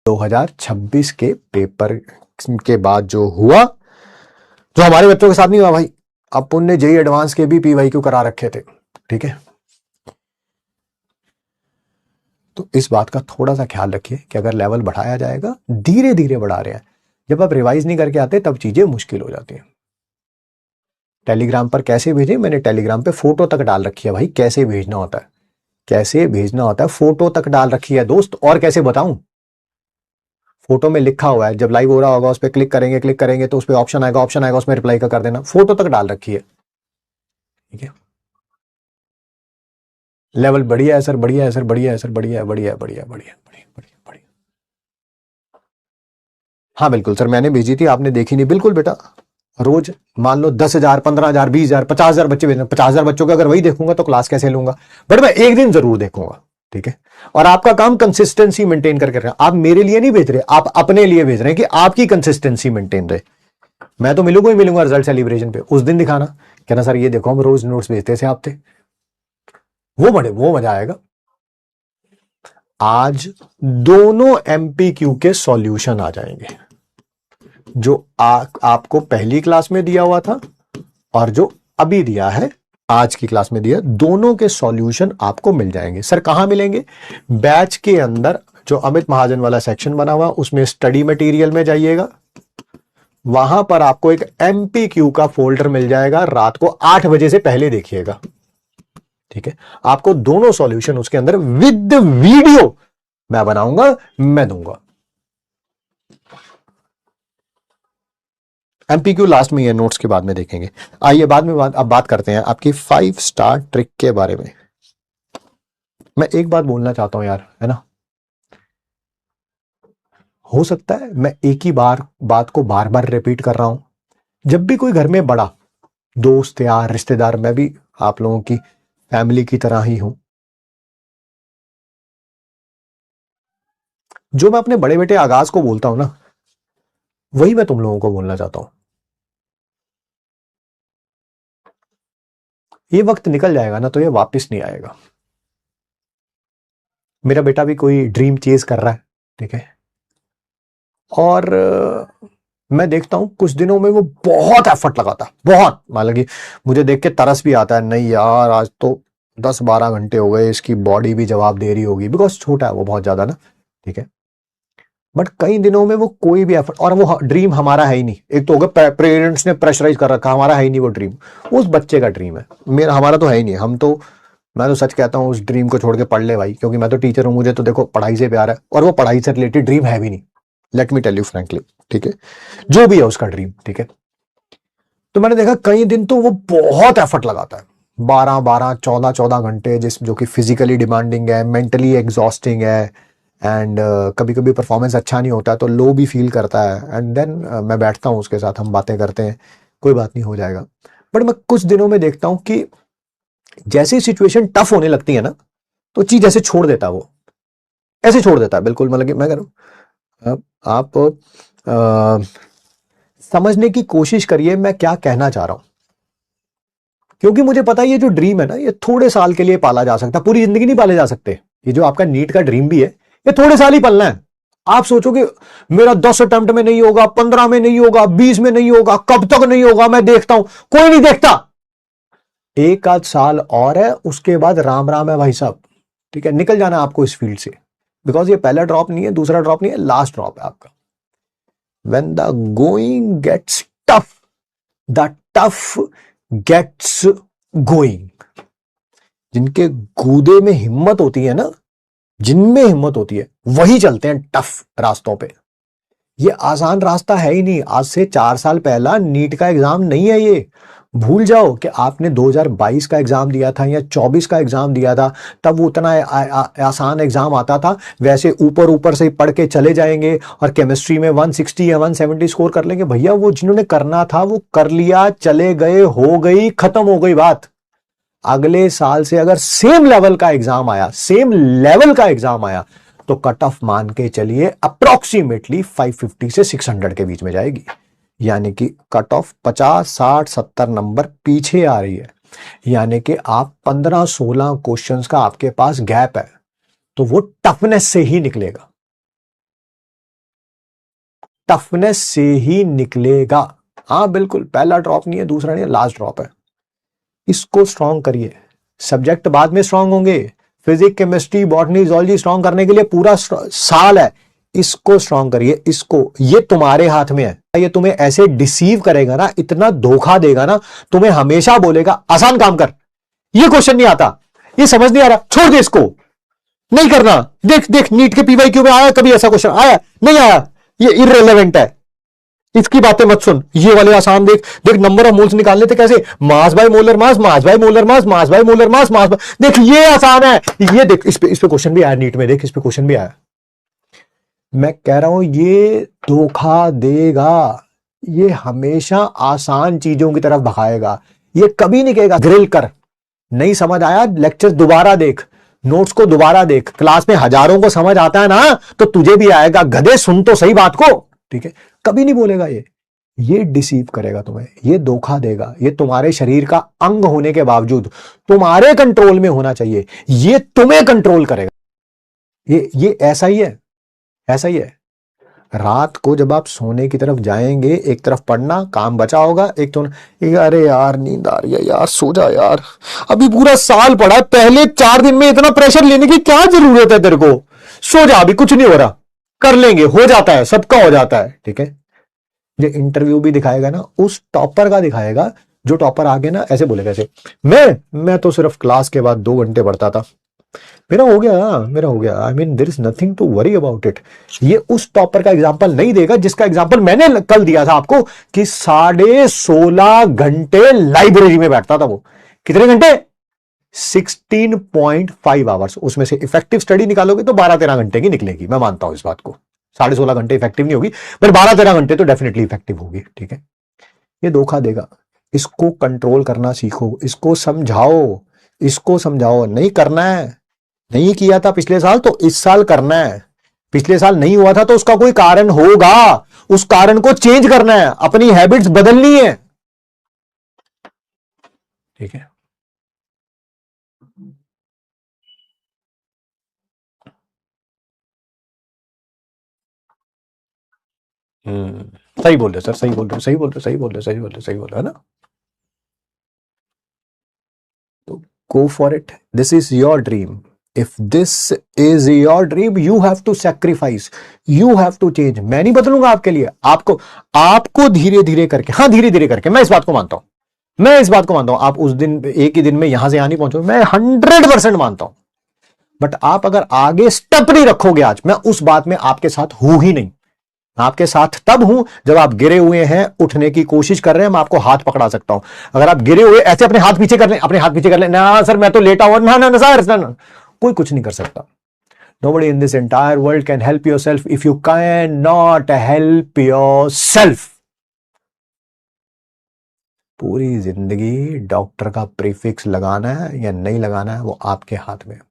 2026 के पेपर के बाद जो हुआ, जो हमारे बच्चों के साथ नहीं हुआ भाई। अपन ने जेई एडवांस के भी पीवाईक्यू करा रखे थे, ठीक है। तो इस बात का थोड़ा सा ख्याल रखिए कि अगर लेवल बढ़ाया जाएगा, धीरे धीरे बढ़ा रहे हैं, जब आप रिवाइज नहीं करके आते तब चीजें मुश्किल हो जाती हैं। टेलीग्राम पर कैसे भेजें, मैंने टेलीग्राम पे फोटो तक डाल रखी है भाई, कैसे भेजना होता है, कैसे भेजना होता है, फोटो तक डाल रखी है दोस्त। और कैसे बताऊं, फोटो में लिखा हुआ है, जब लाइव हो रहा होगा उस पर क्लिक करेंगे तो उस पर ऑप्शन आएगा उसमें रिप्लाई का कर देना, फोटो तक डाल रखी है, ठीक है। लेवल बढ़िया है सर, बढ़िया है सर, बढ़िया है सर, बढ़िया है, बढ़िया है, बढ़िया है, बढ़िया बढ़िया बढ़िया बढ़िया। हाँ बिल्कुल सर, मैंने भेजी थी, आपने देखी नहीं। बिल्कुल बेटा, रोज मान लो 10,000, 15,000, 20,000, 50,000 बच्चे भेजना, 50,000 बच्चों को अगर वही देखूंगा तो क्लास कैसे लूंगा, बट मैं एक दिन जरूर देखूंगा, ठीक है। और आपका काम कंसिस्टेंसी मेंटेन करके रहे। आप मेरे लिए नहीं भेज रहे, आप अपने लिए भेज रहे हैं कि आपकी कंसिस्टेंसी मेंटेन रहे। मैं तो मिलूंगा ही मिलूंगा रिजल्ट सेलिब्रेशन पे, उस दिन दिखाना, कहना सर ये देखो हम रोज नोट्स भेजते थे आप थे, वो मजा आएगा। आज दोनों एमपीक्यू के सॉल्यूशन आ जाएंगे, जो आपको पहली क्लास में दिया हुआ था और जो अभी दिया है आज की क्लास में दिया, दोनों के सॉल्यूशन आपको मिल जाएंगे। सर कहां मिलेंगे? बैच के अंदर जो अमित महाजन वाला सेक्शन बना हुआ उसमें स्टडी मटेरियल में जाइएगा, वहां पर आपको एक एमपीक्यू का फोल्डर मिल जाएगा, रात को 8 बजे से पहले देखिएगा, ठीक है। आपको दोनों सॉल्यूशन उसके अंदर विद वीडियो मैं बनाऊंगा, मैं दूंगा। एमपीक्यू लास्ट में है, नोट्स के बाद में देखेंगे। आइए बाद में अब बात करते हैं आपकी 5 स्टार ट्रिक के बारे में। मैं एक बात बोलना चाहता हूं यार, है ना, हो सकता है मैं एक ही बात को बार बार रिपीट कर रहा हूं। जब भी कोई घर में बड़ा दोस्त यार रिश्तेदार, मैं भी आप लोगों की फैमिली की तरह ही हूं, जो मैं अपने बड़े बेटे आगाज को बोलता हूं ना, वही मैं तुम लोगों को बोलना चाहता हूं। ये वक्त निकल जाएगा ना तो ये वापस नहीं आएगा। मेरा बेटा भी कोई ड्रीम चेज कर रहा है, ठीक है, और मैं देखता हूं कुछ दिनों में वो बहुत एफर्ट लगाता है, बहुत, मतलब कि मुझे देख के तरस भी आता है, नहीं यार आज तो 10-12 घंटे हो गए, इसकी बॉडी भी जवाब दे रही होगी, बिकॉज छोटा है वो बहुत ज्यादा ना, ठीक है। बट कई दिनों में वो कोई भी एफर्ट, और वो ड्रीम हमारा है ही नहीं, एक तो होगा पेरेंट्स ने प्रेशराइज कर रखा, हमारा है ही नहीं वो ड्रीम, उस बच्चे का ड्रीम है, मेरा हमारा तो है ही नहीं। हम तो, मैं तो सच कहता हूँ उस ड्रीम को छोड़ के पढ़ ले भाई, क्योंकि मैं तो टीचर हूं, मुझे तो देखो पढ़ाई से प्यार है, और वो पढ़ाई से रिलेटेड ड्रीम है भी नहीं, let me tell you frankly, ठीक है, जो भी है उसका ड्रीम, ठीक है। तो मैंने देखा कई दिन तो वो बहुत एफर्ट लगाता है, 12-12, 14-14 घंटे, जिस जो कि फिजिकली डिमांडिंग है, मेंटली एग्जॉस्टिंग है, एंड कभी कभी परफॉर्मेंस अच्छा नहीं होता तो लो भी फील करता है, एंड देन मैं बैठता हूँ उसके साथ, हम बातें करते हैं, कोई बात नहीं हो जाएगा। बट मैं कुछ दिनों में देखता हूँ कि जैसे सिचुएशन टफ होने लगती है ना, तो चीज ऐसे छोड़ देता है, वो ऐसे छोड़ देता है बिल्कुल, मतलब कि मैं कह रहा हूं आप समझने की कोशिश करिए मैं क्या कहना चाह रहा हूं, क्योंकि मुझे पता है ये जो ड्रीम है ना, ये थोड़े साल के लिए पाला जा सकता, पूरी जिंदगी नहीं पाले जा सकते। ये जो आपका नीट का ड्रीम भी है, ये थोड़े साल ही पलना है। आप सोचोगे मेरा 10 अटेम्प्ट में नहीं होगा, 15 में नहीं होगा, 20 में नहीं होगा, कब तक नहीं होगा, मैं देखता हूं, कोई नहीं देखता। एक आध साल और है, उसके बाद राम राम है भाई साहब, ठीक है, निकल जाना आपको इस फील्ड से, बिकॉज ये पहला ड्रॉप नहीं है, दूसरा ड्रॉप नहीं है, लास्ट ड्रॉप है आपका। When the going gets tough, the tough gets going। जिनके गूदे में हिम्मत होती है ना, जिनमें हिम्मत होती है वही चलते हैं टफ रास्तों पे। ये आसान रास्ता है ही नहीं। आज से 4 साल पहला नीट का एग्जाम नहीं है ये। भूल जाओ कि आपने 2022 का एग्जाम दिया था या 24 का एग्जाम दिया था, तब वो उतना आसान एग्जाम आता था। वैसे ऊपर ऊपर से पढ़ के चले जाएंगे और केमिस्ट्री में 160 या 170 स्कोर कर लेंगे। भैया वो जिन्होंने करना था वो कर लिया, चले गए, हो गई, खत्म हो गई बात। अगले साल से अगर सेम लेवल का एग्जाम आया, सेम लेवल का एग्जाम आया, तो कट ऑफ मान के चलिए अप्रोक्सीमेटली 550 से 600 के बीच में जाएगी। यानी कि कट ऑफ 50, 60, 70 नंबर पीछे आ रही है। यानी कि आप 15-16 क्वेश्चंस का आपके पास गैप है, तो वो टफनेस से ही निकलेगा। टफनेस से ही निकलेगा। हाँ बिल्कुल, पहला ड्रॉप नहीं है, दूसरा नहीं है, लास्ट ड्रॉप है। इसको स्ट्रॉन्ग करिए। सब्जेक्ट बाद में स्ट्रॉन्ग होंगे, physics, chemistry, botany, zoology strong करने के लिए पूरा साल है। इसको स्ट्रॉन्ग करिए, इसको। ये तुम्हारे हाथ में है। ये तुम्हें ऐसे डिसीव करेगा ना, इतना धोखा देगा ना, तुम्हें हमेशा बोलेगा आसान काम कर, ये क्वेश्चन नहीं आता, ये समझ नहीं आ रहा, छोड़ दे इसको, नहीं करना। देख देख नीट के पीवाईक्यू में आया कभी ऐसा क्वेश्चन? आया नहीं आया, ये इररिलेवेंट है, इसकी बातें मत सुन, ये वाले आसान देख। देख नंबर ऑफ मोल्स निकालने थे कैसे, mass by molar mass, mass by molar mass, mass by molar mass, mass देख ये आसान है। ये देख इस पे क्वेश्चन भी आया नीट में, देख इस पे क्वेश्चन भी आया। मैं कह रहा हूं ये धोखा देगा, ये हमेशा आसान चीजों की तरफ भगाएगा, ये कभी नहीं कहेगा ग्रिल कर। नहीं समझ आया, लेक्चर दोबारा देख, नोट्स को दोबारा देख। क्लास में हजारों को समझ आता है ना, तो तुझे भी आएगा। गधे सुन तो सही बात को, ठीक है? कभी नहीं बोलेगा ये डिसीव करेगा तुम्हें, ये धोखा देगा। ये तुम्हारे शरीर का अंग होने के बावजूद तुम्हारे कंट्रोल में होना चाहिए, ये तुम्हें कंट्रोल करेगा। ये ऐसा ही है, ऐसा ही है। रात को जब आप सोने की तरफ जाएंगे, एक तरफ पढ़ना, काम बचा होगा, एक तो अरे यार नींद आ रही है यार, सो जा यार, अभी पूरा साल पढ़ा है, पहले 4 दिन में इतना प्रेशर लेने की क्या जरूरत है तेरे को, सो जा, अभी कुछ नहीं हो रहा, कर लेंगे, हो जाता है, सबका हो जाता है, ठीक है? ये इंटरव्यू भी दिखाएगा ना, उस टॉपर का दिखाएगा, जो टॉपर आगे ना ऐसे बोलेगा, ऐसे मैं तो सिर्फ क्लास के बाद 2 घंटे पढ़ता था, मेरा हो गया, I mean there is nothing to worry about it. ये उस टॉपर का एग्जांपल नहीं देगा जिसका एग्जांपल मैंने कल दिया था आपको, कि 16.5 घंटे लाइब्रेरी में बैठता था वो। कितने घंटे? 16.5 आवर्स। उसमें से इफेक्टिव स्टडी निकालोगे तो 12-13 घंटे की निकलेगी, मैं मानता हूं इस बात को। 16.5 घंटे इफेक्टिव नहीं होगी, पर 12-13 घंटे तो डेफिनेटली इफेक्टिव होगी, ठीक है? ये धोखा देगा, इसको कंट्रोल करना सीखो, इसको समझाओ। नहीं करना है, नहीं किया था पिछले साल तो इस साल करना है, पिछले साल नहीं हुआ था तो उसका कोई कारण होगा, उस कारण को चेंज करना है, अपनी हैबिट्स बदलनी है, ठीक है? सही बोल रहे सर, सही बोल रहे, है ना? तो go for it, this is your dream. If this is your dream, you have to sacrifice, you have to change. मैं नहीं बदलूंगा आपके लिए, आपको धीरे धीरे करके, हाँ धीरे धीरे करके, मैं इस बात को मानता हूं, आप उस दिन एक ही दिन में यहां से यहां नहीं पहुंचो, मैं 100% मानता हूं। बट आप अगर आगे स्टेप नहीं रखोगे आज, मैं उस बात में आपके साथ हूं ही नहीं। आपके साथ तब हूं जब आप गिरे हुए हैं, उठने की कोशिश कर रहे हैं, मैं आपको हाथ पकड़ा सकता हूं। अगर आप गिरे हुए ऐसे अपने हाथ पीछे कर ले, ना सर मैं तो लेटा हुआ, ना सर, ना, कोई कुछ नहीं कर सकता। Nobody in this entire world can help yourself if you cannot help yourself. पूरी जिंदगी डॉक्टर का प्रीफिक्स लगाना है या नहीं लगाना है, वो आपके हाथ में है।